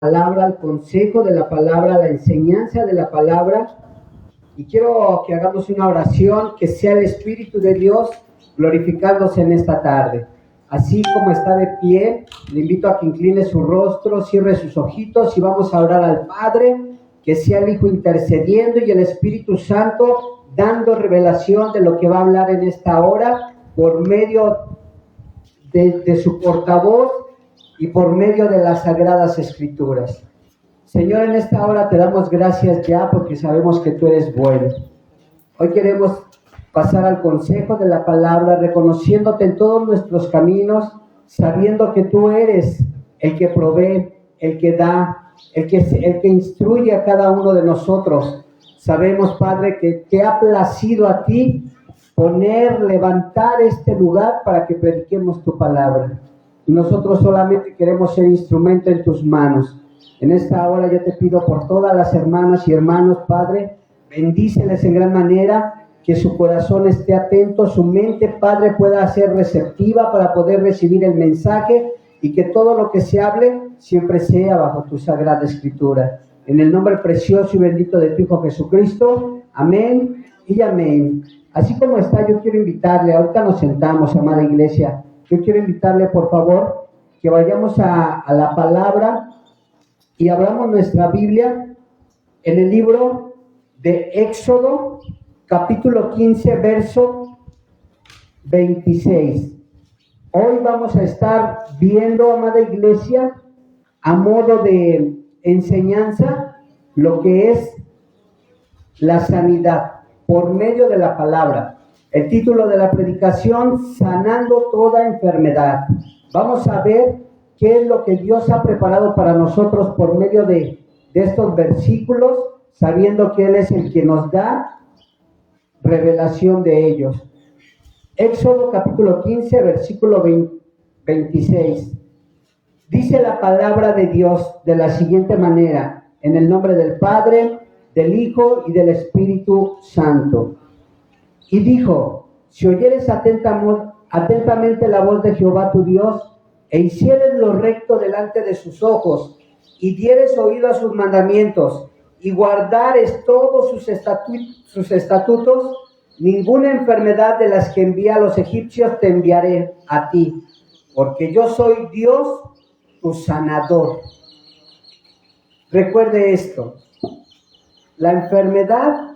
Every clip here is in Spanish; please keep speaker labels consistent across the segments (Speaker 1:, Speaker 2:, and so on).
Speaker 1: palabra, al consejo de la palabra, a la enseñanza de la palabra. Y quiero que hagamos una oración, que sea el Espíritu de Dios glorificándose en esta tarde. Así como está de pie, le invito a que incline su rostro, cierre sus ojitos y vamos a orar al Padre, que sea el Hijo intercediendo y el Espíritu Santo dando revelación de lo que va a hablar en esta hora por medio de su portavoz y por medio de las Sagradas Escrituras. Señor, en esta hora te damos gracias ya porque sabemos que tú eres bueno. Hoy queremos pasar al consejo de la palabra, reconociéndote en todos nuestros caminos, sabiendo que tú eres el que provee, el que da, el que instruye a cada uno de nosotros. Sabemos, Padre, que te ha placido a ti levantar este lugar para que prediquemos tu palabra. Y nosotros solamente queremos ser instrumento en tus manos. En esta hora yo te pido por todas las hermanas y hermanos, Padre, bendíceles en gran manera, que su corazón esté atento, su mente, Padre, pueda ser receptiva para poder recibir el mensaje y que todo lo que se hable siempre sea bajo tu Sagrada Escritura. En el nombre precioso y bendito de tu Hijo Jesucristo, amén y amén. Así como está, yo quiero invitarle, ahorita nos sentamos, amada iglesia, yo quiero invitarle, por favor, que vayamos a la palabra y abramos nuestra Biblia en el libro de Éxodo, capítulo 15, verso 26. Hoy vamos a estar viendo, amada iglesia, a modo de enseñanza, lo que es la sanidad por medio de la palabra. El título de la predicación, sanando toda enfermedad. Vamos a ver qué es lo que Dios ha preparado para nosotros por medio de estos versículos, sabiendo que Él es el que nos da revelación de ellos. Éxodo capítulo 15, versículo 26. Dice la palabra de Dios de la siguiente manera, en el nombre del Padre, del Hijo y del Espíritu Santo. Y dijo: si oyeres atentamente la voz de Jehová tu Dios, e hicieres lo recto delante de sus ojos, y dieres oído a sus mandamientos, y guardares todos sus estatutos, ninguna enfermedad de las que envía a los egipcios te enviaré a ti, porque yo soy Dios, tu sanador. Recuerde esto: la enfermedad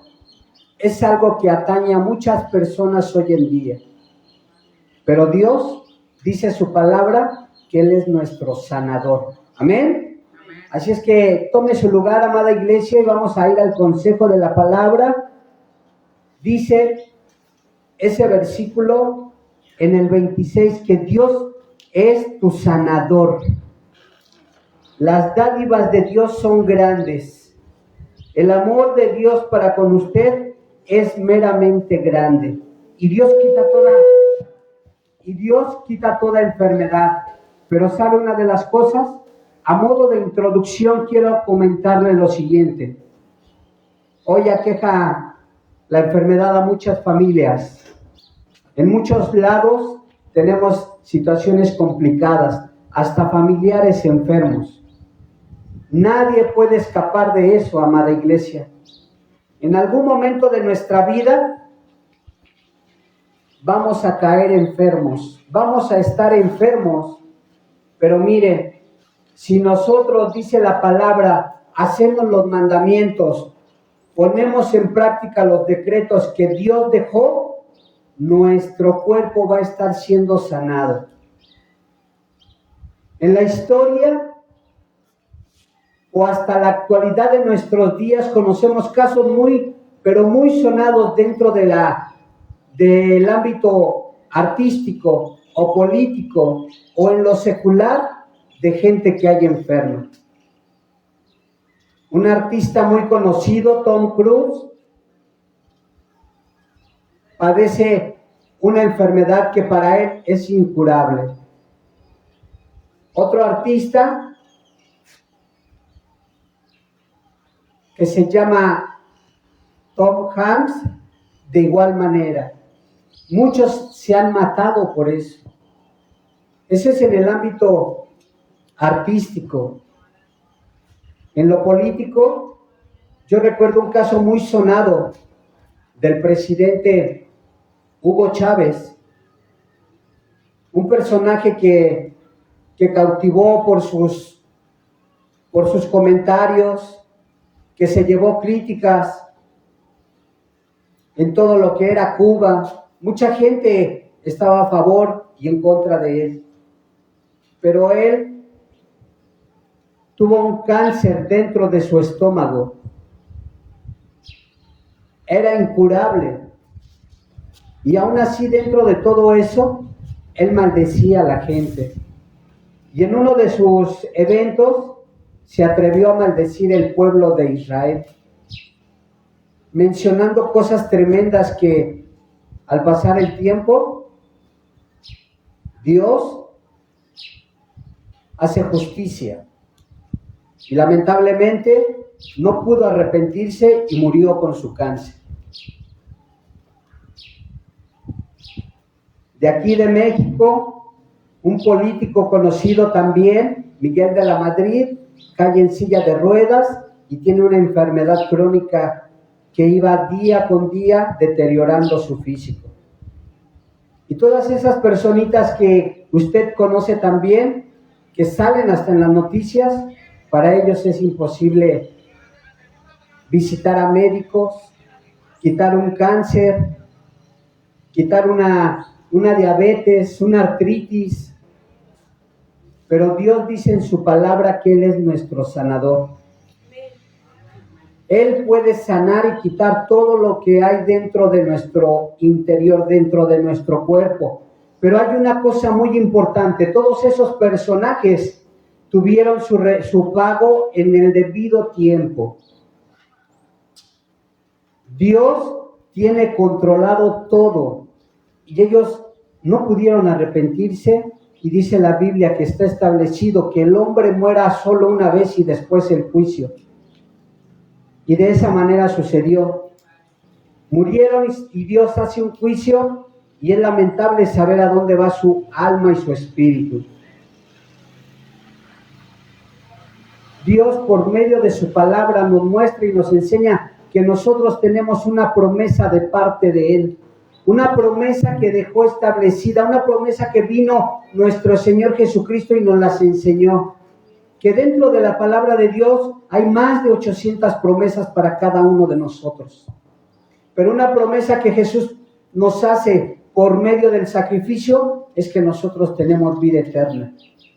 Speaker 1: es algo que atañe a muchas personas hoy en día. Pero Dios dice su palabra que Él es nuestro sanador. ¿Amén? Así es que tome su lugar, amada iglesia, y vamos a ir al consejo de la palabra. Dice ese versículo en el 26 que Dios es tu sanador. Las dádivas de Dios son grandes. El amor de Dios para con usted es meramente grande. Y Dios quita toda enfermedad. Pero ¿sabe una de las cosas? A modo de introducción quiero comentarle lo siguiente. Hoy aqueja la enfermedad a muchas familias. En muchos lados tenemos situaciones complicadas, hasta familiares enfermos. Nadie puede escapar de eso, amada iglesia. En algún momento de nuestra vida vamos a caer enfermos, vamos a estar enfermos, pero mire, si nosotros, dice la palabra, hacemos los mandamientos, ponemos en práctica los decretos que Dios dejó, nuestro cuerpo va a estar siendo sanado. En la historia o hasta la actualidad de nuestros días conocemos casos pero muy sonados dentro del ámbito artístico o político o en lo secular de gente que hay enferma. Un artista muy conocido, Tom Cruise, padece una enfermedad que para él es incurable. Otro artista que se llama Tom Hanks, de igual manera. Muchos se han matado por eso. Ese es en el ámbito artístico. En lo político, yo recuerdo un caso muy sonado del presidente Hugo Chávez, un personaje que cautivó por sus comentarios, que se llevó críticas en todo lo que era Cuba. Mucha gente estaba a favor y en contra de él, pero él tuvo un cáncer dentro de su estómago. Era incurable. Y aún así, dentro de todo eso, él maldecía a la gente. Y en uno de sus eventos se atrevió a maldecir el pueblo de Israel, mencionando cosas tremendas que al pasar el tiempo, Dios hace justicia. Y lamentablemente no pudo arrepentirse y murió con su cáncer. De aquí de México, un político conocido también, Miguel de la Madrid, cae en silla de ruedas y tiene una enfermedad crónica que iba día con día deteriorando su físico. Y todas esas personitas que usted conoce también, que salen hasta en las noticias, para ellos es imposible visitar a médicos, quitar un cáncer, quitar una diabetes, una artritis. Pero Dios dice en su palabra que Él es nuestro sanador. Él puede sanar y quitar todo lo que hay dentro de nuestro interior, dentro de nuestro cuerpo. Pero hay una cosa muy importante: todos esos personajes tuvieron su pago en el debido tiempo. Dios tiene controlado todo y ellos no pudieron arrepentirse, y dice la Biblia que está establecido que el hombre muera solo una vez y después el juicio. Y de esa manera sucedió. Murieron y Dios hace un juicio, y es lamentable saber a dónde va su alma y su espíritu. Dios, por medio de su palabra, nos muestra y nos enseña que nosotros tenemos una promesa de parte de Él, una promesa que dejó establecida, una promesa que vino nuestro Señor Jesucristo y nos las enseñó, que dentro de la palabra de Dios hay más de 800 promesas para cada uno de nosotros. Pero una promesa que Jesús nos hace por medio del sacrificio es que nosotros tenemos vida eterna.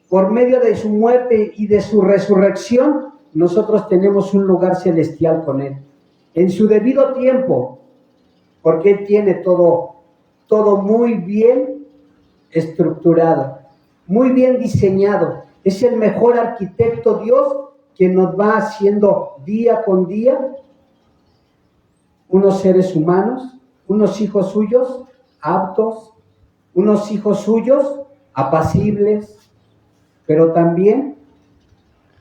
Speaker 1: Por medio de su muerte y de su resurrección, nosotros tenemos un lugar celestial con Él. En su debido tiempo, porque Él tiene todo muy bien estructurado, muy bien diseñado. Es el mejor arquitecto Dios, que nos va haciendo día con día unos seres humanos, unos hijos suyos aptos, unos hijos suyos apacibles, pero también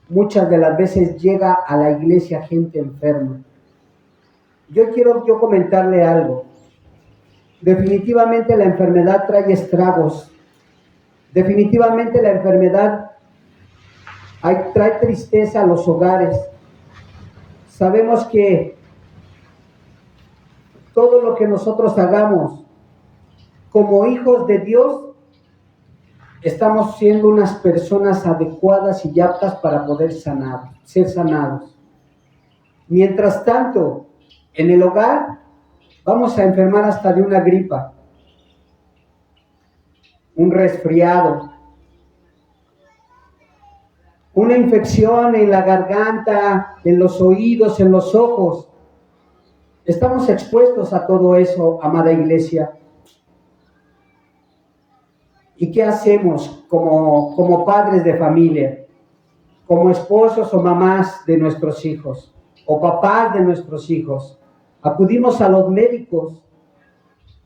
Speaker 1: muchas de las veces llega a la iglesia gente enferma. Yo quiero comentarle algo. Definitivamente la enfermedad trae estragos. Definitivamente la enfermedad trae tristeza a los hogares. Sabemos que todo lo que nosotros hagamos como hijos de Dios, estamos siendo unas personas adecuadas y aptas para poder ser sanados. Mientras tanto, en el hogar vamos a enfermar hasta de una gripa, un resfriado, una infección en la garganta, en los oídos, en los ojos. Estamos expuestos a todo eso, amada iglesia. ¿Y qué hacemos como padres de familia, como esposos o mamás de nuestros hijos, o papás de nuestros hijos? Acudimos a los médicos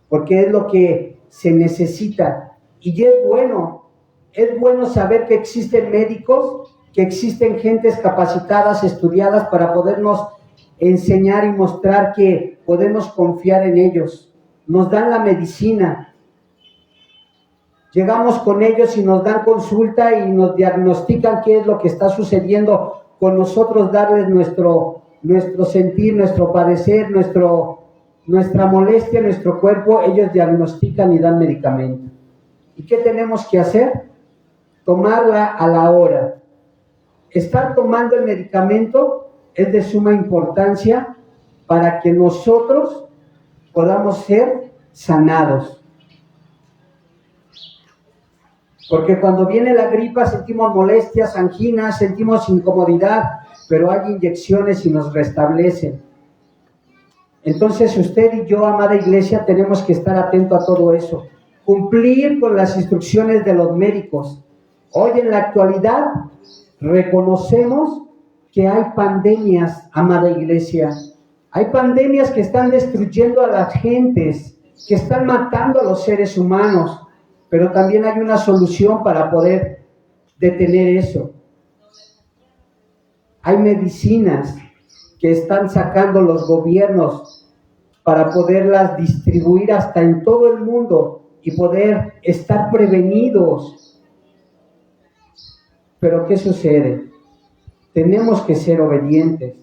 Speaker 1: porque es lo que se necesita. Y es bueno saber que existen médicos, que existen gentes capacitadas, estudiadas para podernos enseñar y mostrar que podemos confiar en ellos. Nos dan la medicina. Llegamos con ellos y nos dan consulta y nos diagnostican qué es lo que está sucediendo con nosotros darles nuestro sentir, nuestro padecer, nuestra molestia en nuestro cuerpo, ellos diagnostican y dan medicamento. ¿Y qué tenemos que hacer? Tomarla a la hora. Estar tomando el medicamento es de suma importancia para que nosotros podamos ser sanados. Porque cuando viene la gripa sentimos molestias, anginas, sentimos incomodidad, pero hay inyecciones y nos restablecen. Entonces usted y yo, amada iglesia, tenemos que estar atentos a todo eso. Cumplir con las instrucciones de los médicos. Hoy en la actualidad reconocemos que hay pandemias, amada iglesia. Hay pandemias que están destruyendo a las gentes, que están matando a los seres humanos. Pero también hay una solución para poder detener eso. Hay medicinas que están sacando los gobiernos para poderlas distribuir hasta en todo el mundo y poder estar prevenidos. Pero ¿qué sucede? Tenemos que ser obedientes.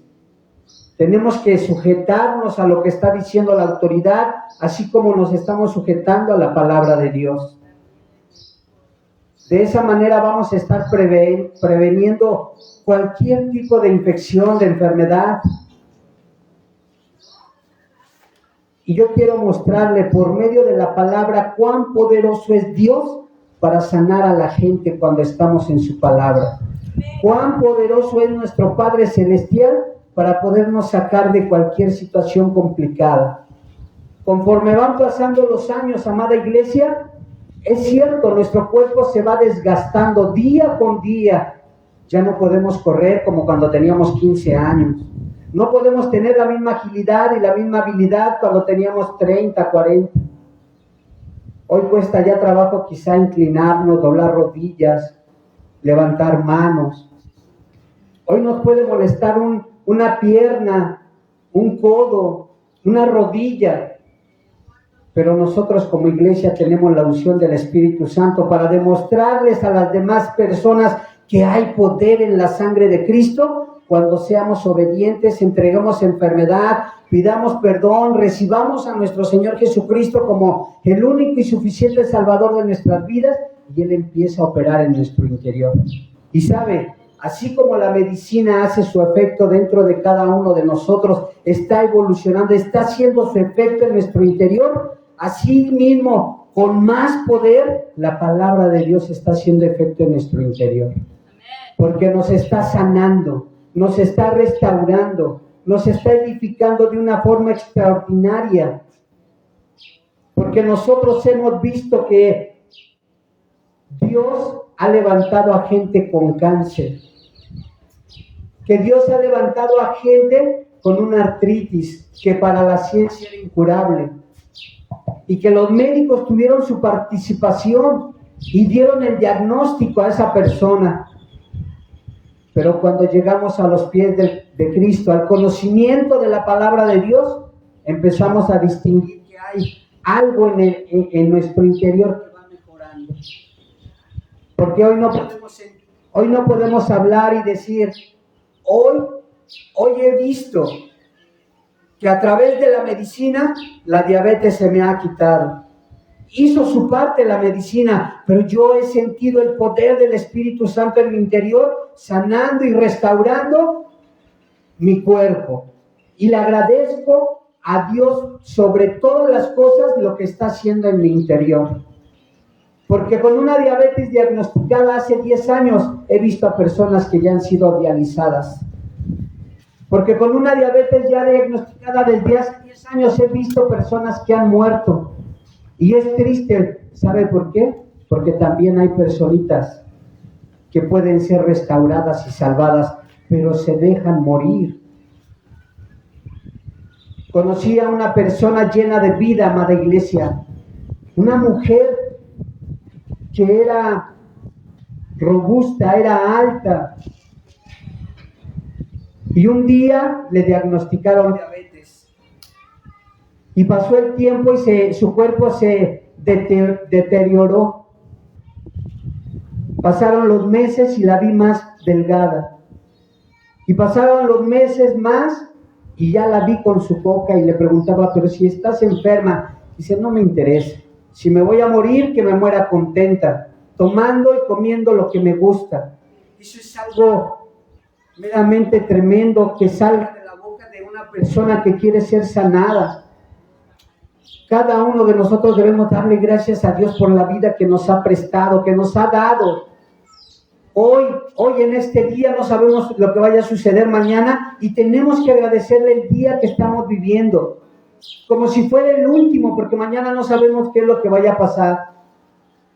Speaker 1: Tenemos que sujetarnos a lo que está diciendo la autoridad, así como nos estamos sujetando a la palabra de Dios. De esa manera vamos a estar preveniendo cualquier tipo de infección, de enfermedad. Y yo quiero mostrarle por medio de la palabra cuán poderoso es Dios para sanar a la gente cuando estamos en su palabra. Cuán poderoso es nuestro Padre Celestial para podernos sacar de cualquier situación complicada. Conforme van pasando los años, amada iglesia, es cierto, nuestro cuerpo se va desgastando día con día. Ya no podemos correr como cuando teníamos 15 años. No podemos tener la misma agilidad y la misma habilidad cuando teníamos 30, 40. Hoy cuesta ya trabajo quizá inclinarnos, doblar rodillas, levantar manos. Hoy nos puede molestar una pierna, un codo, una rodilla. Pero nosotros como iglesia tenemos la unción del Espíritu Santo para demostrarles a las demás personas que hay poder en la sangre de Cristo cuando seamos obedientes, entreguemos enfermedad, pidamos perdón, recibamos a nuestro Señor Jesucristo como el único y suficiente Salvador de nuestras vidas y Él empieza a operar en nuestro interior. Y sabe, así como la medicina hace su efecto dentro de cada uno de nosotros, está evolucionando, está haciendo su efecto en nuestro interior, así mismo, con más poder, la palabra de Dios está haciendo efecto en nuestro interior. Porque nos está sanando, nos está restaurando, nos está edificando de una forma extraordinaria. Porque nosotros hemos visto que Dios ha levantado a gente con cáncer. Que Dios ha levantado a gente con una artritis que para la ciencia era incurable. Y que los médicos tuvieron su participación y dieron el diagnóstico a esa persona. Pero cuando llegamos a los pies de Cristo, al conocimiento de la palabra de Dios, empezamos a distinguir que hay algo en nuestro interior que va mejorando. Porque hoy no podemos hablar y decir, hoy he visto que a través de la medicina la diabetes se me ha quitado. Hizo su parte la medicina, pero yo he sentido el poder del Espíritu Santo en mi interior, sanando y restaurando mi cuerpo. Y le agradezco a Dios sobre todas las cosas lo que está haciendo en mi interior. Porque con una diabetes diagnosticada hace 10 años, he visto a personas que ya han sido dializadas. Porque con una diabetes ya diagnosticada desde hace 10 años, he visto personas que han muerto. Y es triste, ¿sabe por qué? Porque también hay personitas que pueden ser restauradas y salvadas, pero se dejan morir. Conocí a una persona llena de vida, amada iglesia. Una mujer que era robusta, era alta. Y un día le diagnosticaron diabetes. Y pasó el tiempo y su cuerpo se deterioró. Pasaron los meses y la vi más delgada. Y pasaron los meses más y ya la vi con su coca y le preguntaba, pero si estás enferma, dice, no me interesa. Si me voy a morir, que me muera contenta, tomando y comiendo lo que me gusta. Eso es algo meramente tremendo que salga de la boca de una persona que quiere ser sanada. Cada uno de nosotros debemos darle gracias a Dios por la vida que nos ha prestado, que nos ha dado. Hoy en este día no sabemos lo que vaya a suceder mañana y tenemos que agradecerle el día que estamos viviendo, como si fuera el último, porque mañana no sabemos qué es lo que vaya a pasar.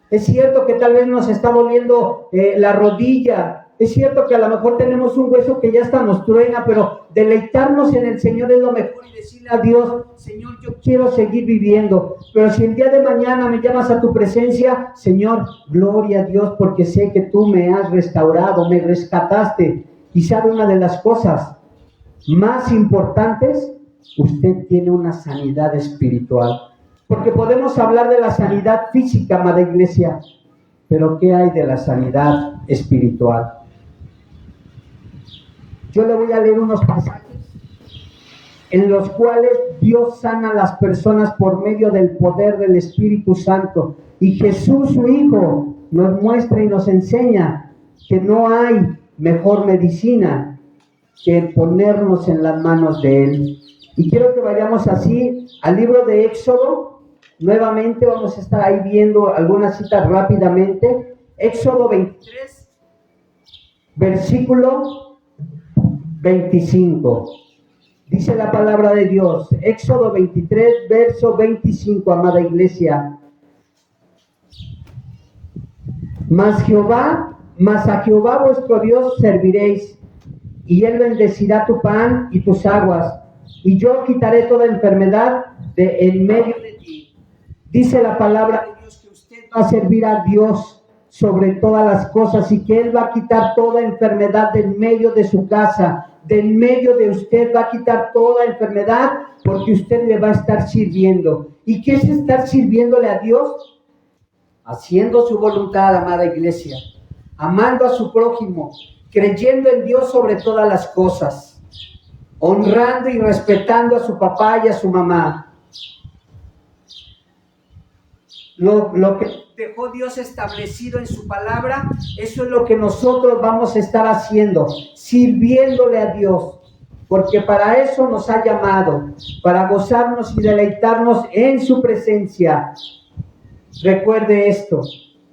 Speaker 1: Es cierto que tal vez nos está doliendo la rodilla, es cierto que a lo mejor tenemos un hueso que ya hasta nos truena, pero deleitarnos en el Señor es lo mejor y decirle a Dios, Señor, yo quiero seguir viviendo, pero si el día de mañana me llamas a tu presencia, Señor, gloria a Dios, porque sé que tú me has restaurado, me rescataste. Y sabe una de las cosas más importantes, usted tiene una sanidad espiritual. Porque podemos hablar de la sanidad física, amada iglesia, pero ¿qué hay de la sanidad espiritual? Yo le voy a leer unos pasajes en los cuales Dios sana a las personas por medio del poder del Espíritu Santo. Y Jesús, su Hijo, nos muestra y nos enseña que no hay mejor medicina que ponernos en las manos de Él. Y quiero que vayamos así al libro de Éxodo. Nuevamente vamos a estar ahí viendo algunas citas rápidamente. Éxodo 23, versículo 25. Dice la palabra de Dios, Éxodo 23, verso 25, amada iglesia. Mas a Jehová vuestro Dios serviréis, y Él bendecirá tu pan y tus aguas, y yo quitaré toda enfermedad de en medio de ti. Dice la palabra de Dios que usted va a servir a Dios sobre todas las cosas y que Él va a quitar toda enfermedad del medio de su casa, del medio de usted, va a quitar toda enfermedad porque usted le va a estar sirviendo. ¿Y qué es estar sirviéndole a Dios? Haciendo su voluntad, amada iglesia, amando a su prójimo, creyendo en Dios sobre todas las cosas, honrando y respetando a su papá y a su mamá. Lo que dejó Dios establecido en su palabra, eso es lo que nosotros vamos a estar haciendo, sirviéndole a Dios, porque para eso nos ha llamado, para gozarnos y deleitarnos en su presencia. Recuerde esto,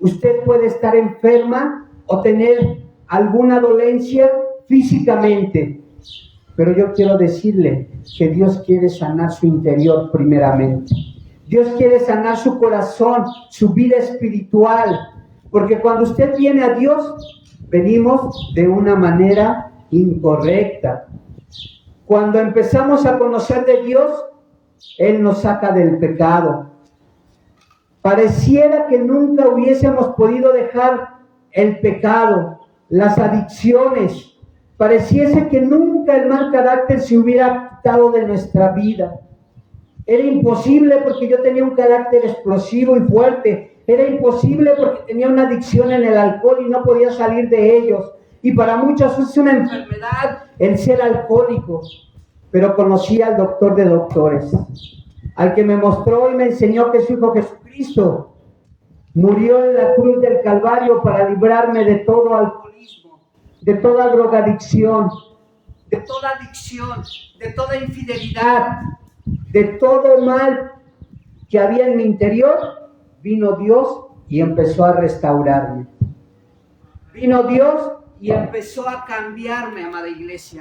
Speaker 1: usted puede estar enferma o tener alguna dolencia físicamente, pero yo quiero decirle que Dios quiere sanar su interior primeramente. Dios quiere sanar su corazón, su vida espiritual, porque cuando usted viene a Dios, venimos de una manera incorrecta. Cuando empezamos a conocer de Dios, Él nos saca del pecado. Pareciera que nunca hubiésemos podido dejar el pecado, las adicciones. Pareciese que nunca el mal carácter se hubiera quitado de nuestra vida. Era imposible porque yo tenía un carácter explosivo y fuerte. Era imposible porque tenía una adicción en el alcohol y no podía salir de ellos. Y para muchos es una enfermedad el ser alcohólico. Pero conocí al doctor de doctores, al que me mostró y me enseñó que su Hijo Jesucristo murió en la cruz del Calvario para librarme de todo alcoholismo, de toda drogadicción, de toda adicción, de toda infidelidad, de todo mal que había en mi interior. Vino Dios y empezó a restaurarme. Vino Dios y empezó a cambiarme, amada iglesia.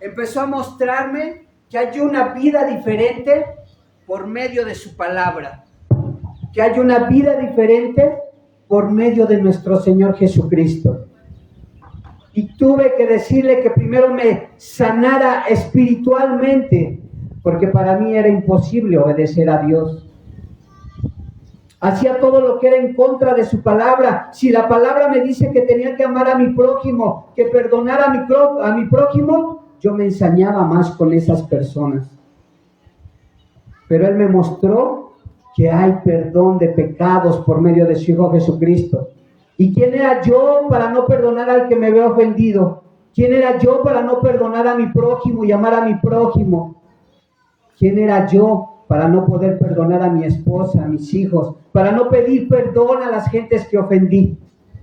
Speaker 1: Empezó a mostrarme que hay una vida diferente por medio de su palabra. Que hay una vida diferente por medio de nuestro Señor Jesucristo. Y tuve que decirle que primero me sanara espiritualmente, porque para mí era imposible obedecer a Dios. Hacía todo lo que era en contra de su palabra. Si la palabra me dice que tenía que amar a mi prójimo, que perdonar a mi prójimo, yo me ensañaba más con esas personas. Pero Él me mostró que hay perdón de pecados por medio de su Hijo Jesucristo. ¿Y quién era yo para no perdonar al que me había ofendido? ¿Quién era yo para no perdonar a mi prójimo y amar a mi prójimo? ¿Quién era yo para no poder perdonar a mi esposa, a mis hijos, para no pedir perdón a las gentes que ofendí?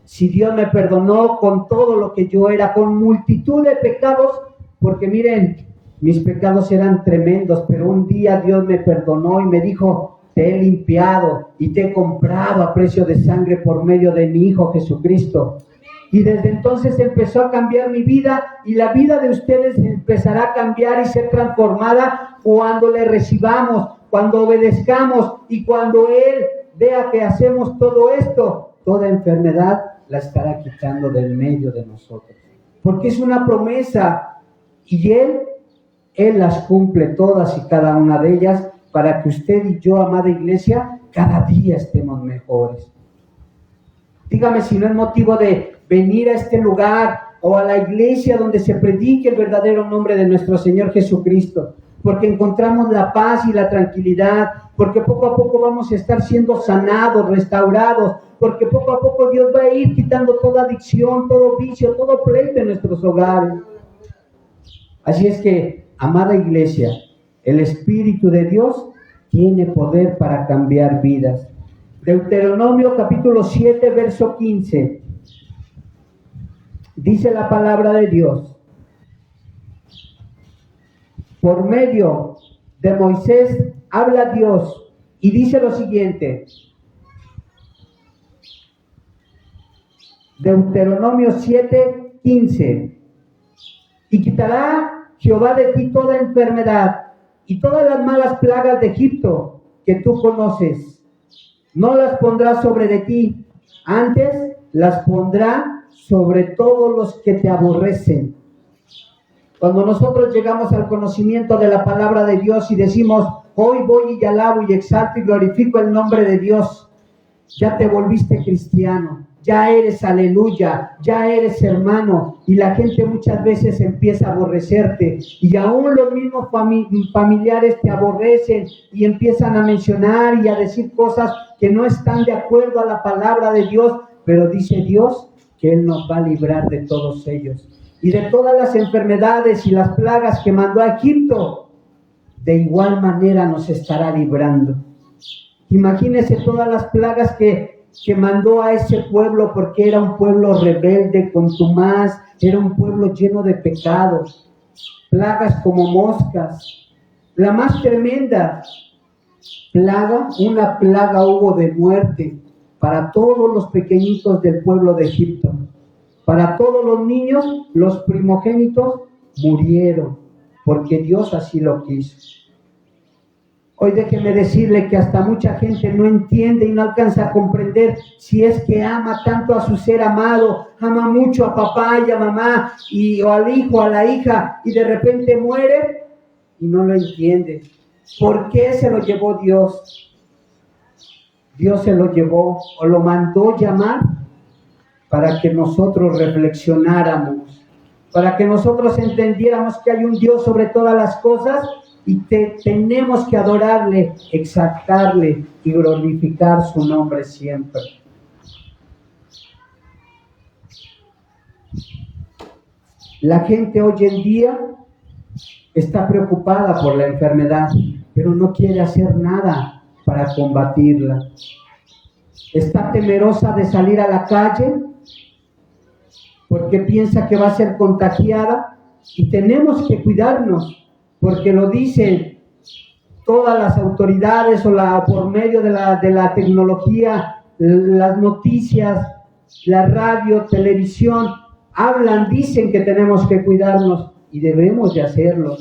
Speaker 1: Si Dios me perdonó con todo lo que yo era, con multitud de pecados, porque miren, mis pecados eran tremendos, pero un día Dios me perdonó y me dijo: te he limpiado y te he comprado a precio de sangre por medio de mi Hijo Jesucristo. Y desde entonces empezó a cambiar mi vida, y la vida de ustedes empezará a cambiar y ser transformada cuando le recibamos, cuando obedezcamos, y cuando Él vea que hacemos todo esto, toda enfermedad la estará quitando del medio de nosotros. Porque es una promesa, y Él las cumple todas y cada una de ellas, para que usted y yo, amada iglesia, cada día estemos mejores. Dígame si no es motivo de venir a este lugar o a la iglesia donde se predique el verdadero nombre de nuestro Señor Jesucristo, porque encontramos la paz y la tranquilidad, porque poco a poco vamos a estar siendo sanados, restaurados, porque poco a poco Dios va a ir quitando toda adicción, todo vicio, todo pleito en nuestros hogares. Así es que, amada iglesia, el Espíritu de Dios tiene poder para cambiar vidas. Deuteronomio capítulo 7, verso 15. Dice la palabra de Dios: por medio de Moisés habla Dios y dice lo siguiente. Deuteronomio 7, 15. Y quitará Jehová de ti toda enfermedad y todas las malas plagas de Egipto que tú conoces. No las pondrá sobre de ti, antes las pondrá sobre todos los que te aborrecen. Cuando nosotros llegamos al conocimiento de la palabra de Dios y decimos: hoy voy y alabo y exalto y glorifico el nombre de Dios, ya te volviste cristiano, ya eres aleluya, ya eres hermano, y la gente muchas veces empieza a aborrecerte, y aún los mismos familiares te aborrecen y empiezan a mencionar y a decir cosas que no están de acuerdo a la palabra de Dios, pero dice Dios que Él nos va a librar de todos ellos y de todas las enfermedades y las plagas que mandó a Egipto. De igual manera nos estará librando. Imagínense todas las plagas que mandó a ese pueblo, porque era un pueblo rebelde, contumaz, era un pueblo lleno de pecados, plagas como moscas. La más tremenda plaga, una plaga hubo de muerte para todos los pequeñitos del pueblo de Egipto. Para todos los niños, los primogénitos murieron, porque Dios así lo quiso. Hoy déjeme decirle que hasta mucha gente no entiende y no alcanza a comprender, si es que ama tanto a su ser amado, ama mucho a papá y a mamá, o al hijo, a la hija, y de repente muere y no lo entiende. ¿Por qué se lo llevó Dios? Dios se lo llevó o lo mandó llamar para que nosotros reflexionáramos, para que nosotros entendiéramos que hay un Dios sobre todas las cosas y tenemos que adorarle, exaltarle y glorificar su nombre siempre. La gente hoy en día está preocupada por la enfermedad, pero no quiere hacer nada para combatirla. Está temerosa de salir a la calle porque piensa que va a ser contagiada, y tenemos que cuidarnos, porque lo dicen todas las autoridades por medio de la tecnología, las noticias, la radio, televisión, dicen que tenemos que cuidarnos y debemos de hacerlo.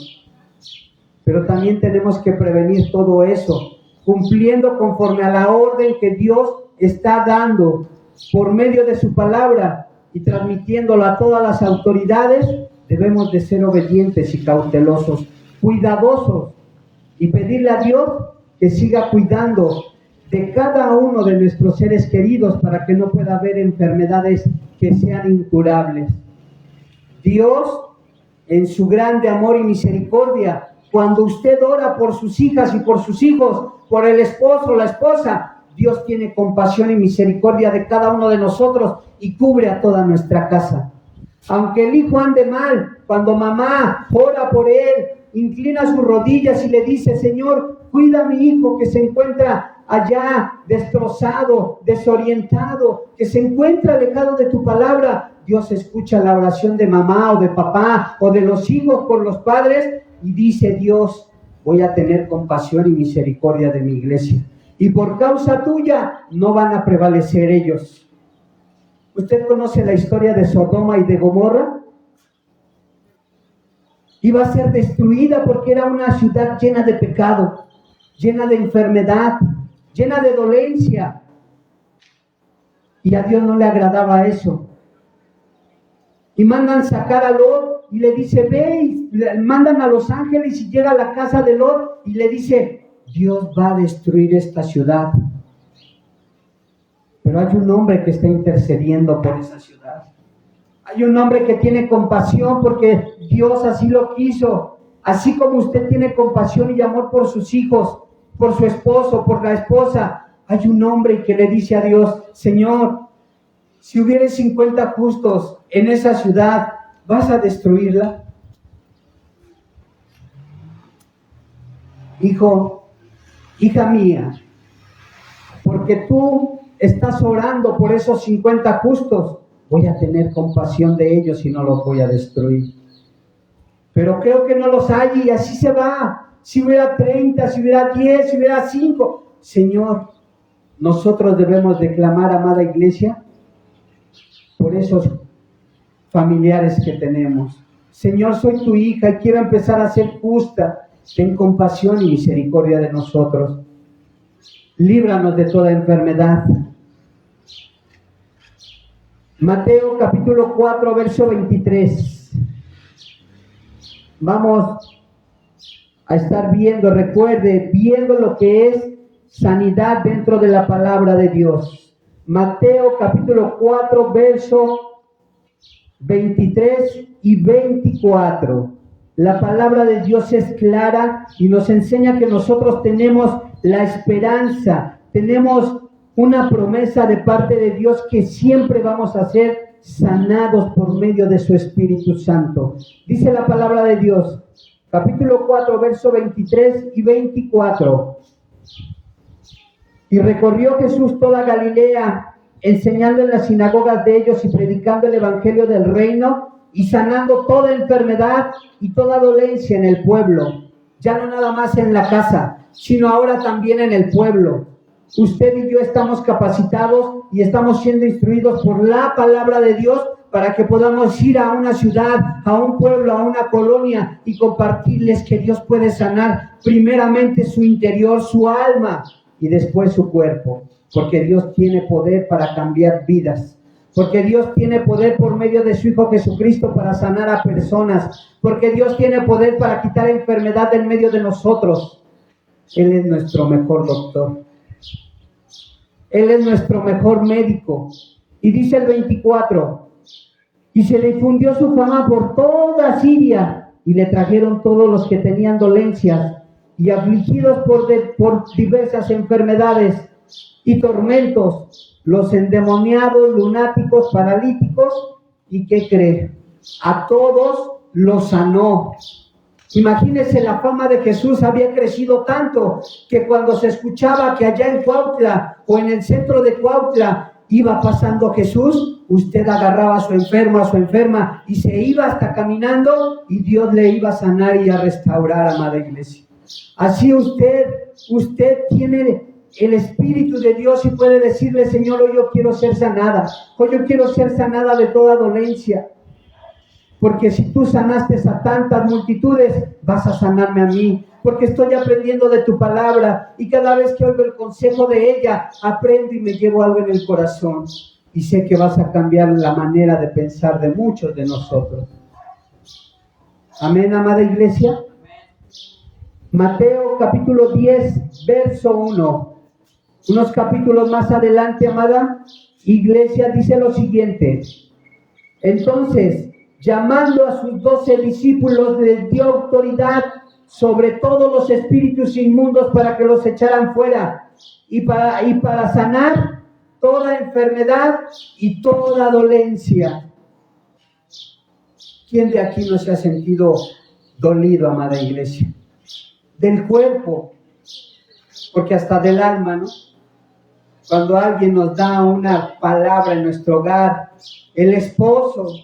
Speaker 1: Pero también tenemos que prevenir todo eso, cumpliendo conforme a la orden que Dios está dando por medio de su palabra y transmitiéndolo a todas las autoridades. Debemos de ser obedientes y cautelosos, cuidadosos, y pedirle a Dios que siga cuidando de cada uno de nuestros seres queridos para que no pueda haber enfermedades que sean incurables. Dios, en su grande amor y misericordia, cuando usted ora por sus hijas y por sus hijos, por el esposo o la esposa, Dios tiene compasión y misericordia de cada uno de nosotros y cubre a toda nuestra casa. Aunque el hijo ande mal, cuando mamá ora por él, inclina sus rodillas y le dice, Señor, cuida a mi hijo que se encuentra allá destrozado, desorientado, que se encuentra alejado de tu palabra. Dios escucha la oración de mamá o de papá o de los hijos por los padres y dice Dios, voy a tener compasión y misericordia de mi iglesia. Y por causa tuya no van a prevalecer ellos. ¿Usted conoce la historia de Sodoma y de Gomorra? Iba a ser destruida porque era una ciudad llena de pecado, llena de enfermedad, llena de dolencia. Y a Dios no le agradaba eso. Y mandan sacar a Lot y le dice, ve, y mandan a los ángeles y llega a la casa de Lot y le dice, Dios va a destruir esta ciudad. Pero hay un hombre que está intercediendo por esa ciudad. Hay un hombre que tiene compasión porque Dios así lo quiso. Así como usted tiene compasión y amor por sus hijos, por su esposo, por la esposa, hay un hombre que le dice a Dios, Señor, si hubiera 50 justos en esa ciudad, ¿vas a destruirla? Hijo, hija mía, porque tú estás orando por esos 50 justos, voy a tener compasión de ellos y no los voy a destruir. Pero creo que no los hay y así se va. Si hubiera 30, si hubiera 10, si hubiera 5. Señor, nosotros debemos de clamar, amada iglesia, por esos familiares que tenemos. Señor, soy tu hija y quiero empezar a ser justa. Ten compasión y misericordia de nosotros. Líbranos de toda enfermedad. Mateo capítulo 4, verso 23. Vamos a estar viendo, recuerde, viendo lo que es sanidad dentro de la palabra de Dios. Mateo capítulo 4, verso 23 y 24. La palabra de Dios es clara y nos enseña que nosotros tenemos la esperanza, tenemos una promesa de parte de Dios que siempre vamos a ser sanados por medio de su Espíritu Santo. Dice la palabra de Dios, capítulo 4, verso 23 y 24. Y recorrió Jesús toda Galilea, enseñando en las sinagogas de ellos y predicando el evangelio del reino y sanando toda enfermedad y toda dolencia en el pueblo. Ya no nada más en la casa, sino ahora también en el pueblo. Usted y yo estamos capacitados y estamos siendo instruidos por la palabra de Dios para que podamos ir a una ciudad, a un pueblo, a una colonia y compartirles que Dios puede sanar primeramente su interior, su alma y después su cuerpo. Porque Dios tiene poder para cambiar vidas. Porque Dios tiene poder por medio de su Hijo Jesucristo para sanar a personas. Porque Dios tiene poder para quitar enfermedad en medio de nosotros. Él es nuestro mejor doctor. Él es nuestro mejor médico. Y dice el 24, y se le difundió su fama por toda Siria, y le trajeron todos los que tenían dolencias y afligidos por diversas enfermedades y tormentos, los endemoniados, lunáticos, paralíticos, ¿y qué cree? A todos los sanó. Imagínense, la fama de Jesús había crecido tanto que cuando se escuchaba que allá en Cuautla o en el centro de Cuautla iba pasando Jesús, usted agarraba a su enfermo, a su enferma y se iba hasta caminando y Dios le iba a sanar y a restaurar, amada iglesia. Así usted tiene el Espíritu de Dios y puede decirle, Señor, hoy yo quiero ser sanada, hoy yo quiero ser sanada de toda dolencia. Porque si tú sanaste a tantas multitudes, vas a sanarme a mí. Porque estoy aprendiendo de tu palabra y cada vez que oigo el consejo de ella, aprendo y me llevo algo en el corazón. Y sé que vas a cambiar la manera de pensar de muchos de nosotros. Amén, amada iglesia. Mateo capítulo 10, verso 1. Unos capítulos más adelante, amada iglesia, dice lo siguiente. Entonces, llamando a sus 12 discípulos, les dio autoridad sobre todos los espíritus inmundos para que los echaran fuera y para sanar toda enfermedad y toda dolencia. ¿Quién de aquí no se ha sentido dolido, amada iglesia? Del cuerpo, porque hasta del alma, ¿no? Cuando alguien nos da una palabra en nuestro hogar, el esposo,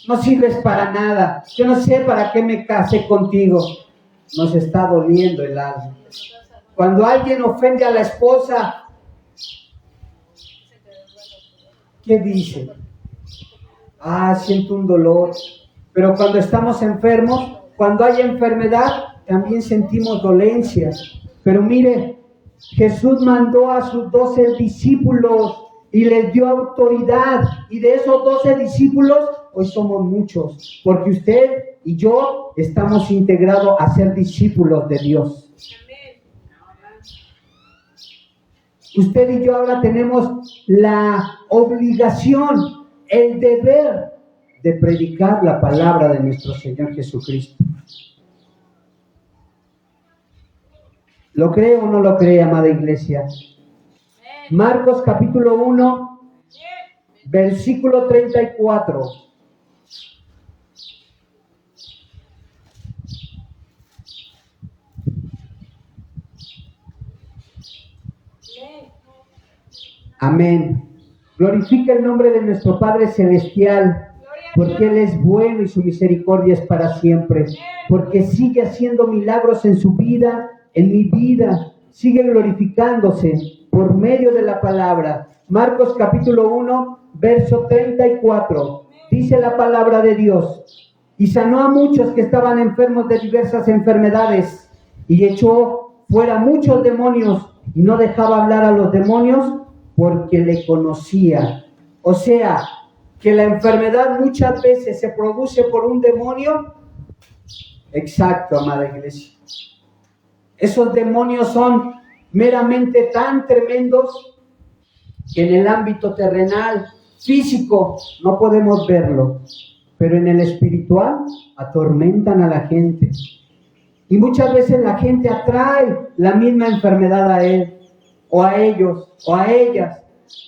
Speaker 1: no sirves para nada, yo no sé para qué me casé contigo, nos está doliendo el alma. Cuando alguien ofende a la esposa, ¿qué dice? Siento un dolor. Pero cuando estamos enfermos, cuando hay enfermedad, también sentimos dolencias. Pero mire, Jesús mandó a sus 12 discípulos y les dio autoridad. Y de esos 12 discípulos, hoy somos muchos. Porque usted y yo estamos integrados a ser discípulos de Dios. Usted y yo ahora tenemos la obligación, el deber de predicar la palabra de nuestro Señor Jesucristo. ¿Lo cree o no lo cree, amada iglesia? Marcos capítulo 1, versículo 34. Amén. Glorifica el nombre de nuestro Padre Celestial, porque Él es bueno y su misericordia es para siempre, porque sigue haciendo milagros en su vida, en mi vida, sigue glorificándose por medio de la palabra. Marcos capítulo 1, verso 34, dice la palabra de Dios: y sanó a muchos que estaban enfermos de diversas enfermedades, y echó fuera muchos demonios, y no dejaba hablar a los demonios, porque le conocía. O sea, que la enfermedad muchas veces se produce por un demonio. Exacto, amada iglesia. Esos demonios son meramente tan tremendos que en el ámbito terrenal, físico, no podemos verlo, pero en el espiritual atormentan a la gente. Y muchas veces la gente atrae la misma enfermedad a él, o a ellos, o a ellas,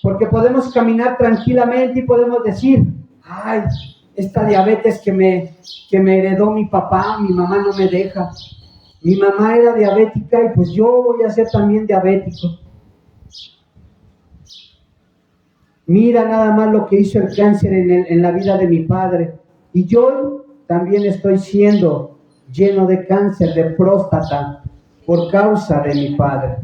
Speaker 1: porque podemos caminar tranquilamente y podemos decir: esta diabetes que me heredó mi papá, mi mamá no me deja. Mi mamá era diabética y pues yo voy a ser también diabético. Mira nada más lo que hizo el cáncer en la vida de mi padre. Y yo también estoy siendo lleno de cáncer de próstata por causa de mi padre.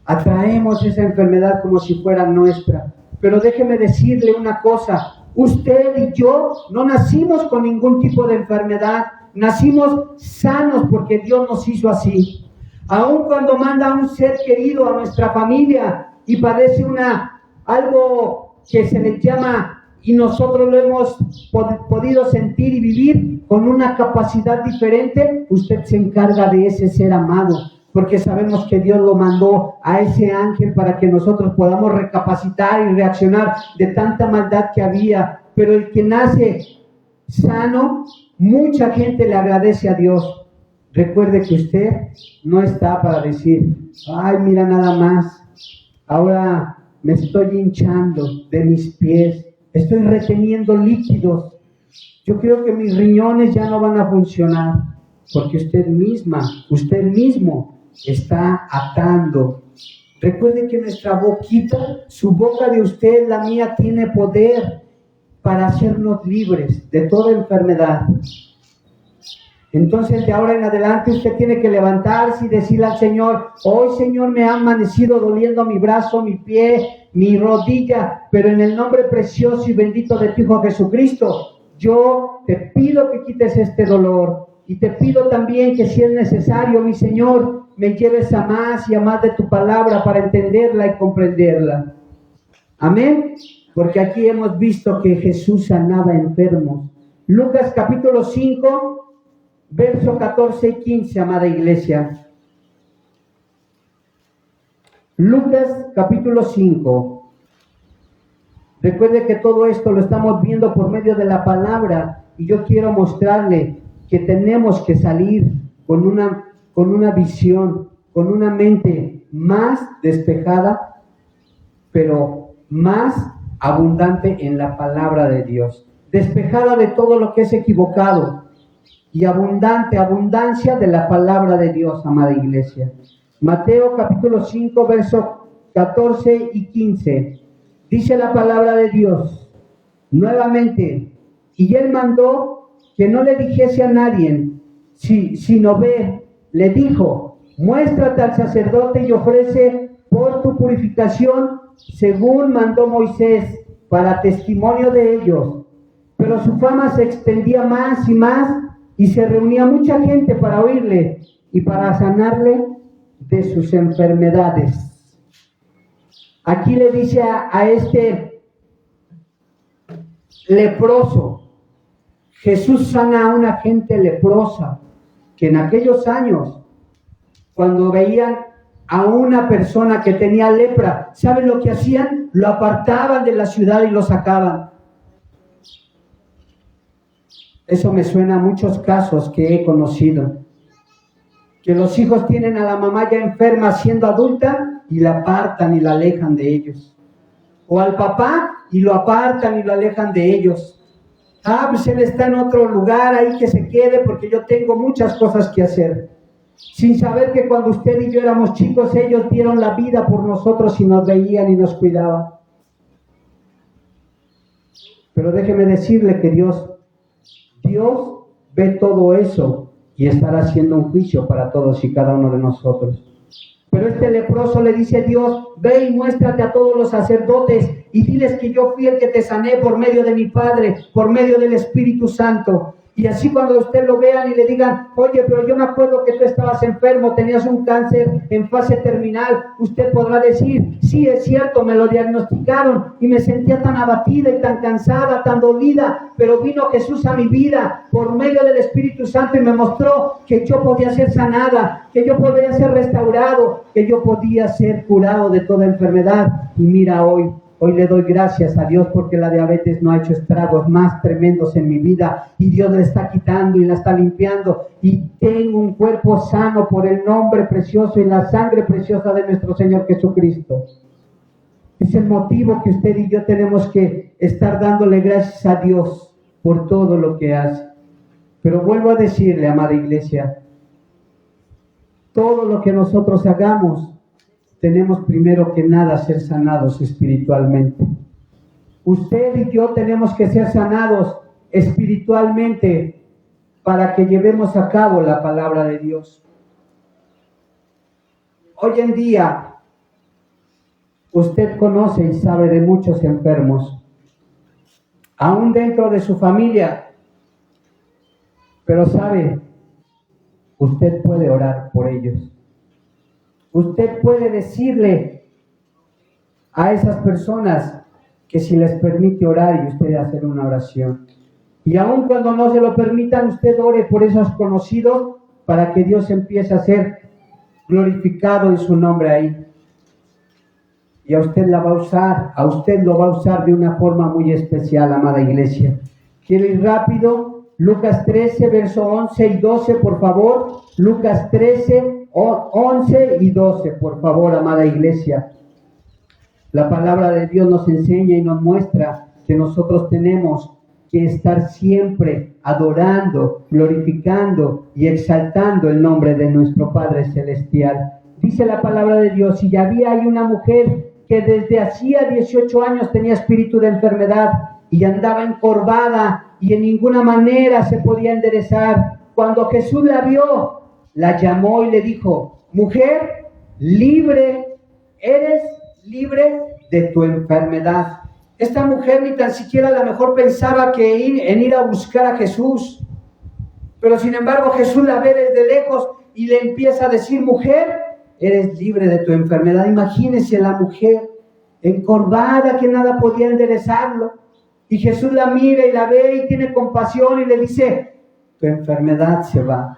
Speaker 1: Atraemos esa enfermedad como si fuera nuestra. Pero déjeme decirle una cosa: usted y yo no nacimos con ningún tipo de enfermedad. Nacimos sanos porque Dios nos hizo así. Aun cuando manda a un ser querido a nuestra familia y padece algo que se le llama, y nosotros lo hemos podido sentir y vivir con una capacidad diferente, usted se encarga de ese ser amado, porque sabemos que Dios lo mandó a ese ángel para que nosotros podamos recapacitar y reaccionar de tanta maldad que había. Pero el que nace sano, mucha gente le agradece a Dios. Recuerde que usted no está para decir: mira nada más, ahora me estoy hinchando de mis pies, estoy reteniendo líquidos, yo creo que mis riñones ya no van a funcionar. Porque usted mismo está atando. Recuerde que nuestra boquita, su boca de usted, la mía, tiene poder para hacernos libres de toda enfermedad. Entonces, de ahora en adelante, usted tiene que levantarse y decirle al Señor: hoy, Señor, me ha amanecido doliendo mi brazo, mi pie, mi rodilla, pero en el nombre precioso y bendito de tu Hijo Jesucristo, yo te pido que quites este dolor. Y te pido también que, si es necesario, mi Señor, me lleves a más y a más de tu palabra para entenderla y comprenderla. Amén. Porque aquí hemos visto que Jesús sanaba enfermos. Lucas capítulo 5, verso 14 y 15, amada iglesia. Lucas capítulo 5. Recuerde que todo esto lo estamos viendo por medio de la palabra, y yo quiero mostrarle que tenemos que salir con una visión, con una mente más despejada, pero más abundante en la palabra de Dios. despejada de todo lo que es equivocado y abundancia de la palabra de Dios, amada iglesia. Mateo capítulo 5, versos 14 y 15. Dice la palabra de Dios nuevamente, y él mandó que no le dijese a nadie, sino ve, le dijo, muéstrate al sacerdote y ofrece por tu purificación, según mandó Moisés, para testimonio de ellos. Pero su fama se extendía más y más, y se reunía mucha gente para oírle y para sanarle de sus enfermedades. Aquí le dice a este leproso, Jesús sana a una gente leprosa, que en aquellos años, cuando veían a una persona que tenía lepra, ¿saben lo que hacían? Lo apartaban de la ciudad y lo sacaban. Eso me suena a muchos casos que he conocido, que los hijos tienen a la mamá ya enferma siendo adulta y la apartan y la alejan de ellos, o al papá y lo apartan y lo alejan de ellos. Pues él está en otro lugar, ahí que se quede porque yo tengo muchas cosas que hacer, sin saber que cuando usted y yo éramos chicos, ellos dieron la vida por nosotros y nos veían y nos cuidaban. Pero déjeme decirle que Dios ve todo eso y estará haciendo un juicio para todos y cada uno de nosotros. Pero este leproso le dice a Dios, ve y muéstrate a todos los sacerdotes y diles que yo fui el que te sané por medio de mi Padre, por medio del Espíritu Santo. Y así cuando usted lo vean y le digan, oye, pero yo me acuerdo que tú estabas enfermo, tenías un cáncer en fase terminal, usted podrá decir, sí, es cierto, me lo diagnosticaron y me sentía tan abatida y tan cansada, tan dolida, pero vino Jesús a mi vida por medio del Espíritu Santo y me mostró que yo podía ser sanada, que yo podía ser restaurado, que yo podía ser curado de toda enfermedad. Y mira hoy le doy gracias a Dios porque la diabetes no ha hecho estragos más tremendos en mi vida y Dios la está quitando y la está limpiando y tengo un cuerpo sano por el nombre precioso y la sangre preciosa de nuestro Señor Jesucristo. Es el motivo que usted y yo tenemos que estar dándole gracias a Dios por todo lo que hace. Pero vuelvo a decirle, amada iglesia, todo lo que nosotros hagamos, tenemos primero que nada ser sanados espiritualmente. Usted y yo tenemos que ser sanados espiritualmente para que llevemos a cabo la palabra de Dios. Hoy en día, usted conoce y sabe de muchos enfermos, aún dentro de su familia, pero sabe, usted puede orar por ellos. Usted puede decirle a esas personas que si les permite orar y usted hacer una oración. Y aun cuando no se lo permitan, usted ore por esos conocidos para que Dios empiece a ser glorificado en su nombre ahí. Y a usted lo va a usar de una forma muy especial, amada iglesia. Quiero ir rápido. Lucas 13, verso 11 y 12, por favor. Lucas 13, 11 y 12, por favor, amada iglesia. La palabra de Dios nos enseña y nos muestra que nosotros tenemos que estar siempre adorando, glorificando y exaltando el nombre de nuestro Padre Celestial. Dice la palabra de Dios, y había ahí una mujer que desde hacía 18 años tenía espíritu de enfermedad y andaba encorvada y en ninguna manera se podía enderezar. Cuando Jesús la vio, la llamó y le dijo, mujer, eres libre de tu enfermedad. Esta mujer ni tan siquiera a lo mejor pensaba en ir a buscar a Jesús. Pero sin embargo Jesús la ve desde lejos y le empieza a decir, mujer, eres libre de tu enfermedad. Imagínense la mujer encorvada que nada podía enderezarlo. Y Jesús la mira y la ve y tiene compasión y le dice, tu enfermedad se va.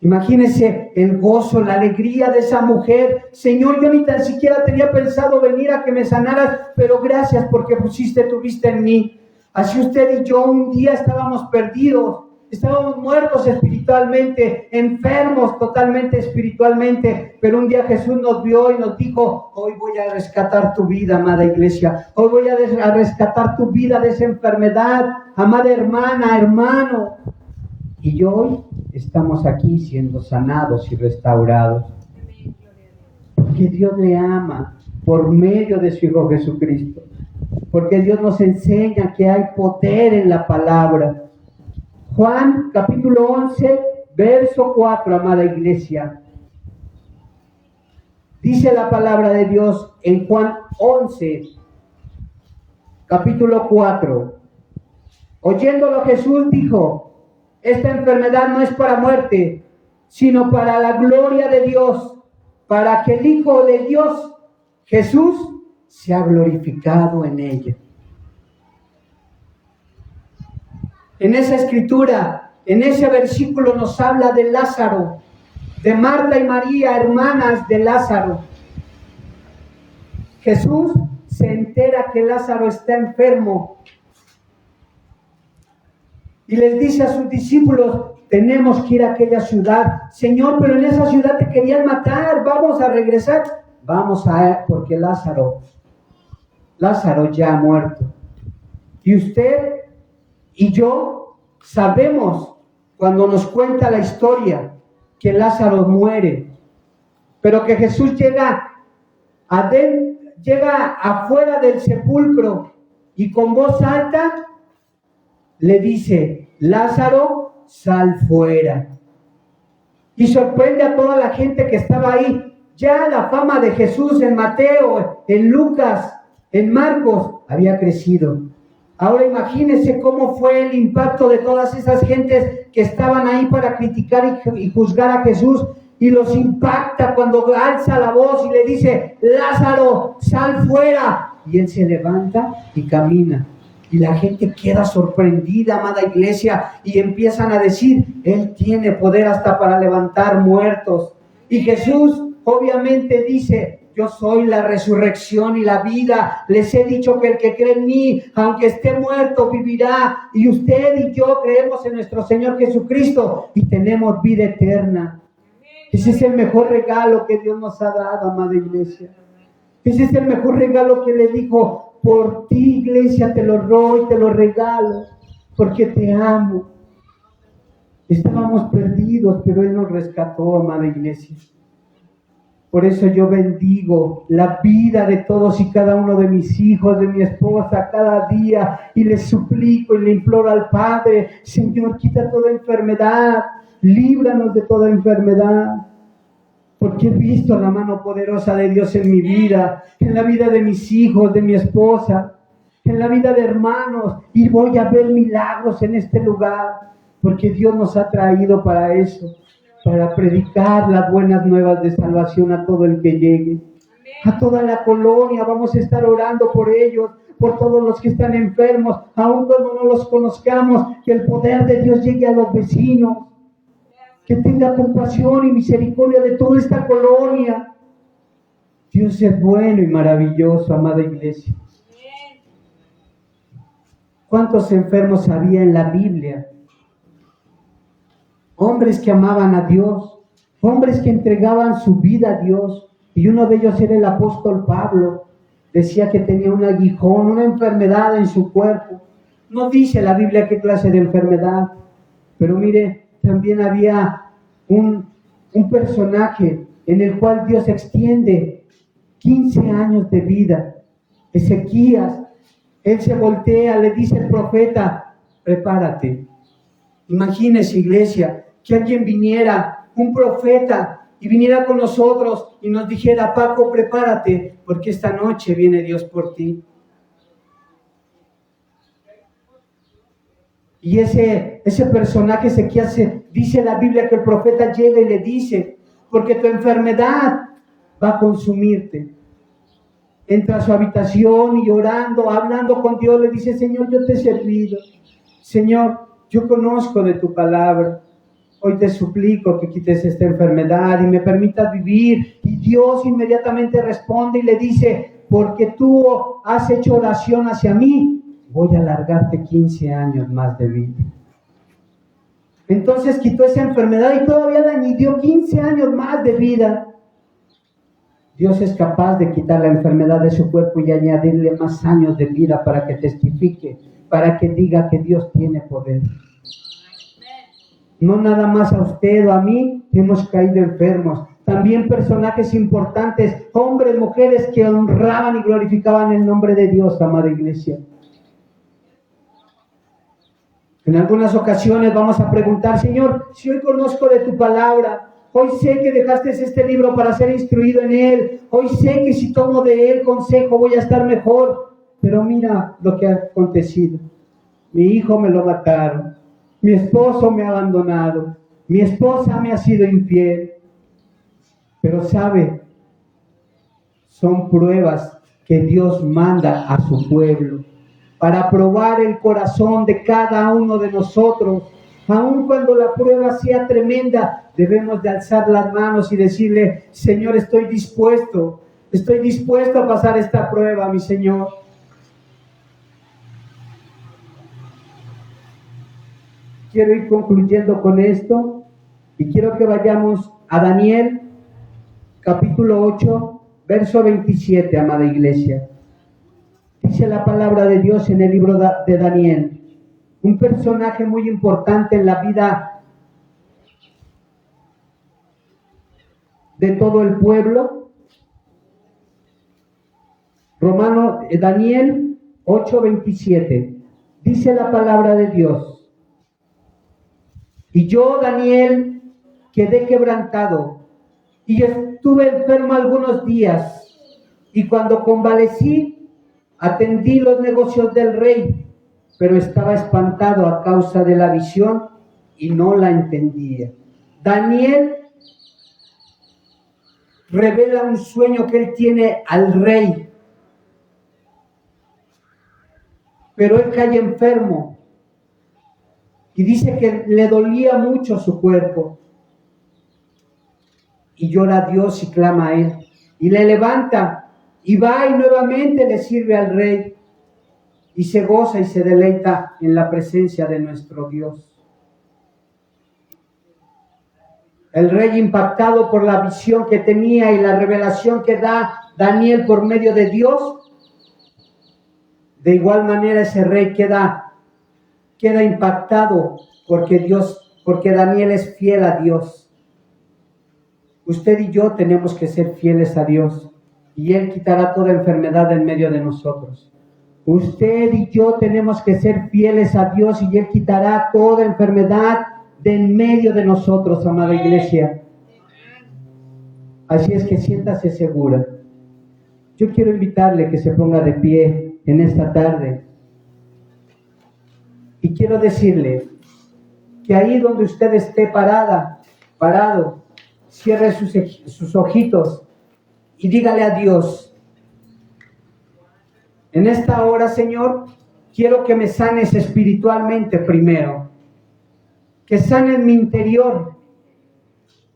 Speaker 1: Imagínense el gozo, la alegría de esa mujer. Señor, yo ni tan siquiera tenía pensado venir a que me sanaras, pero gracias porque pusiste tu vista en mí. Así usted y yo un día estábamos perdidos, estábamos muertos espiritualmente, enfermos totalmente espiritualmente, pero un día Jesús nos vio y nos dijo, hoy voy a rescatar tu vida, amada iglesia, hoy voy a rescatar tu vida de esa enfermedad, amada hermana, hermano. Y hoy estamos aquí siendo sanados y restaurados. Porque Dios le ama por medio de su Hijo Jesucristo. Porque Dios nos enseña que hay poder en la palabra. Juan capítulo 11, verso 4, amada iglesia. Dice la palabra de Dios en Juan 11, capítulo 4. Oyéndolo Jesús dijo, esta enfermedad no es para muerte, sino para la gloria de Dios, para que el Hijo de Dios, Jesús, sea glorificado en ella. En esa escritura, en ese versículo nos habla de Lázaro, de Marta y María, hermanas de Lázaro. Jesús se entera que Lázaro está enfermo y les dice a sus discípulos, tenemos que ir a aquella ciudad. Señor, pero en esa ciudad te querían matar, vamos a regresar. Vamos porque Lázaro ya ha muerto. Y usted y yo sabemos cuando nos cuenta la historia que Lázaro muere, pero que Jesús llega afuera del sepulcro y con voz alta le dice, Lázaro, sal fuera. Y sorprende a toda la gente que estaba ahí. Ya la fama de Jesús en Mateo, en Lucas, en Marcos, había crecido. Ahora imagínense cómo fue el impacto de todas esas gentes que estaban ahí para criticar y juzgar a Jesús, y los impacta cuando alza la voz y le dice, Lázaro, sal fuera. Y él se levanta y camina. Y la gente queda sorprendida, amada iglesia, y empiezan a decir, Él tiene poder hasta para levantar muertos. Y Jesús obviamente dice, yo soy la resurrección y la vida. Les he dicho que el que cree en mí, aunque esté muerto, vivirá. Y usted y yo creemos en nuestro Señor Jesucristo y tenemos vida eterna. Ese es el mejor regalo que Dios nos ha dado, amada iglesia. Ese es el mejor regalo que le dijo, por ti, iglesia, te lo doy, te lo regalo, porque te amo. Estábamos perdidos, pero Él nos rescató, amada iglesia. Por eso yo bendigo la vida de todos y cada uno de mis hijos, de mi esposa, cada día, y les suplico y le imploro al Padre, Señor, quita toda enfermedad, líbranos de toda enfermedad. Porque he visto la mano poderosa de Dios en mi vida, en la vida de mis hijos, de mi esposa, en la vida de hermanos, y voy a ver milagros en este lugar, porque Dios nos ha traído para eso, para predicar las buenas nuevas de salvación a todo el que llegue, a toda la colonia. Vamos a estar orando por ellos, por todos los que están enfermos, aun cuando no los conozcamos, que el poder de Dios llegue a los vecinos, que tenga compasión y misericordia de toda esta colonia. Dios es bueno y maravilloso, amada iglesia. ¿Cuántos enfermos había en la Biblia? Hombres que amaban a Dios, hombres que entregaban su vida a Dios, y uno de ellos era el apóstol Pablo. Decía que tenía un aguijón, una enfermedad en su cuerpo. No dice la Biblia qué clase de enfermedad, pero mire, también había un personaje en el cual Dios extiende 15 años de vida. Ezequías, él se voltea, le dice al profeta, prepárate. Imagínese, iglesia, que alguien viniera, un profeta, y viniera con nosotros y nos dijera, Paco, prepárate, porque esta noche viene Dios por ti. Y ese personaje Ezequías, dice la Biblia que el profeta llega y le dice, porque tu enfermedad va a consumirte. Entra a su habitación y orando, hablando con Dios, le dice, Señor, yo te he servido. Señor, yo conozco de tu palabra. Hoy te suplico que quites esta enfermedad y me permitas vivir. Y Dios inmediatamente responde y le dice, porque tú has hecho oración hacia mí, voy a alargarte 15 años más de vida. Entonces quitó esa enfermedad y todavía le añadió 15 años más de vida. Dios es capaz de quitar la enfermedad de su cuerpo y añadirle más años de vida para que testifique, para que diga que Dios tiene poder. No nada más a usted o a mí que hemos caído enfermos. También personajes importantes, hombres, mujeres que honraban y glorificaban el nombre de Dios, amada iglesia. En algunas ocasiones vamos a preguntar, Señor, si hoy conozco de tu palabra, hoy sé que dejaste este libro para ser instruido en él, hoy sé que si tomo de él consejo voy a estar mejor, pero mira lo que ha acontecido. Mi hijo me lo mataron, mi esposo me ha abandonado, mi esposa me ha sido infiel, pero sabe, son pruebas que Dios manda a su pueblo para probar el corazón de cada uno de nosotros. Aun cuando la prueba sea tremenda, debemos de alzar las manos y decirle, Señor, estoy dispuesto a pasar esta prueba, mi Señor. Quiero ir concluyendo con esto y quiero que vayamos a Daniel, capítulo 8, verso 27, amada iglesia. Dice la palabra de Dios en el libro de Daniel, un personaje muy importante en la vida de todo el pueblo. Daniel 8:27. Dice la palabra de Dios: y yo, Daniel, quedé quebrantado y estuve enfermo algunos días, y cuando convalecí, atendí los negocios del rey, pero estaba espantado a causa de la visión y no la entendía. Daniel revela un sueño que él tiene al rey, pero él cae enfermo y dice que le dolía mucho su cuerpo y llora a Dios y clama a él y le levanta y va y nuevamente le sirve al rey y se goza y se deleita en la presencia de nuestro Dios. El rey, impactado por la visión que tenía y la revelación que da Daniel por medio de Dios, de igual manera ese rey queda impactado porque Daniel es fiel a Dios. Usted y yo tenemos que ser fieles a Dios y Él quitará toda enfermedad en medio de nosotros. Usted y yo tenemos que ser fieles a Dios y Él quitará toda enfermedad de en medio de nosotros, amada iglesia. Así es que siéntase segura. Yo quiero invitarle que se ponga de pie en esta tarde. Y quiero decirle que ahí donde usted esté parado, cierre sus ojitos y dígale a Dios: en esta hora, Señor, quiero que me sanes espiritualmente primero, que sanes mi interior,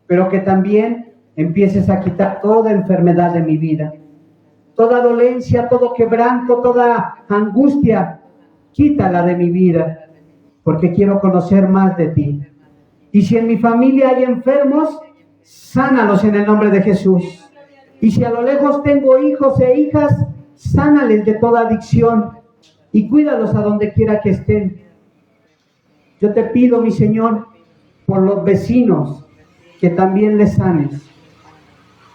Speaker 1: pero que también empieces a quitar toda enfermedad de mi vida, toda dolencia, todo quebranto, toda angustia, quítala de mi vida, porque quiero conocer más de ti. Y si en mi familia hay enfermos, sánalos en el nombre de Jesús. Y si a lo lejos tengo hijos e hijas, sánales de toda adicción y cuídalos a donde quiera que estén. Yo te pido, mi Señor, por los vecinos, que también les sanes.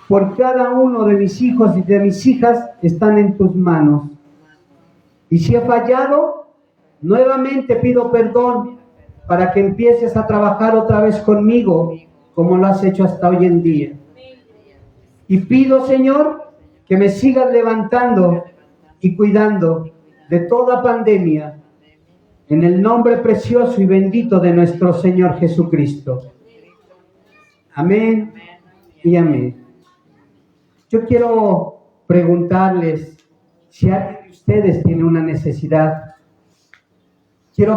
Speaker 1: Por cada uno de mis hijos y de mis hijas están en tus manos. Y si he fallado, nuevamente pido perdón para que empieces a trabajar otra vez conmigo, como lo has hecho hasta hoy en día. Y pido, Señor, que me sigas levantando y cuidando de toda pandemia, en el nombre precioso y bendito de nuestro Señor Jesucristo. Amén y amén. Yo quiero preguntarles si alguien de ustedes tiene una necesidad. Quiero